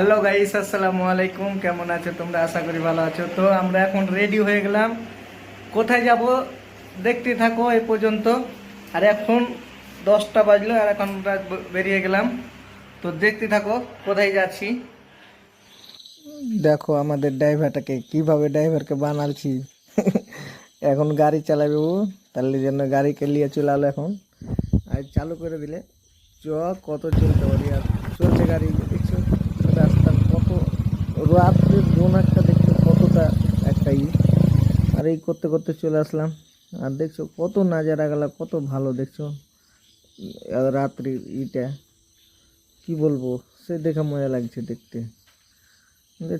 Hello guys, আসসালামু আলাইকুম। কেমন আছো তোমরা? আশা করি ভালো আছো। তো আমরা এখন রেডি হয়ে গেলাম। কোথায় যাব দেখতে থাকো এ পর্যন্ত। আর এখন 10টা বাজলো, আর এখন আমরা বেরিয়ে গেলাম। তো দেখতে থাকো কোথায় যাচ্ছি। দেখো আমাদের ড্রাইভারটাকে, কিভাবে ড্রাইভারকে বানালছি। এখন গাড়ি চালাবে ও, তার জন্য গাড়িকে নিয়ে চলে আলো এখন। আর চালু করে দিলে চ কত চলতে পারি। আর চলছে গাড়ি, দেখছো রাস্তার কত রাত্রের কোন একটা, দেখছো কতটা একটা আর এই করতে করতে চলে আসলাম। আর দেখছো কত নাজারা গেলা, কত ভালো দেখছো রাত্রি ইটা, কি বলবো, সে দেখে মজা লাগছে দেখতে।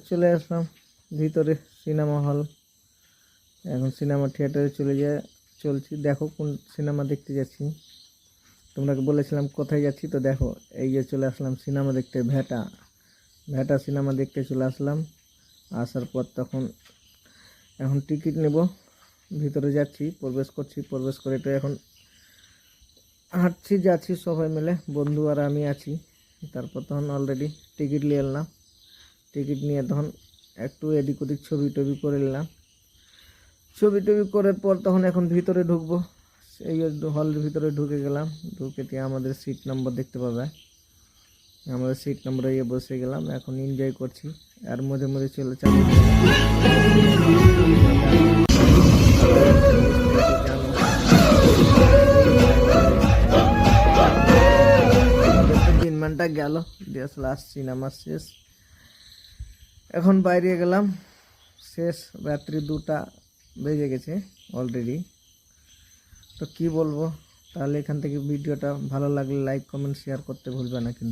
চলে আসলাম ভিতরে সিনেমা হল। এখন সিনেমা থিয়েটারে চলছি। দেখো কোন সিনেমা দেখতে যাচ্ছি। তোমরা বলেছিলাম কোথায় যাচ্ছি, তো দেখো এই যে চলে আসলাম সিনেমা দেখতে। ভেটা ভেটা সিনেমা দেখতে চলে আসলাম। আসার পর তখন এখন টিকিট নেব, ভিতরে যাচ্ছি, প্রবেশ করছি। প্রবেশ করে তো এখন যাচ্ছি সবাই মিলে, বন্ধু আর আমি আছি। তারপর তখন অলরেডি টিকিট নিয়ে এলাম। টিকিট নিয়ে তখন একটু এদিক ওদিক ছবি টবি করে নিলাম। ছবি টবি করার পর তখন এখন ভিতরে ঢুকবো। এই হলের ভিতরে ঢুকে গেলাম। ঢুকে দিয়ে আমাদের সিট নম্বর দেখতে পাবে। আমাদের সিট নম্বরে গিয়ে বসে গেলাম। এখন এনজয় করছি। আর মধ্যে মধ্যে চালু দিনমানটা গেল, দেশ লাস্ট সিনেমা শেষ। এখন বাইরে গেলাম, শেষ রাত্রি 2টা বেজে গেছে অলরেডি। তো কি বলবো, তাহলে এখান থেকে ভিডিওটা ভালো লাগলে লাইক কমেন্ট শেয়ার করতে ভুলবে না কিন্তু।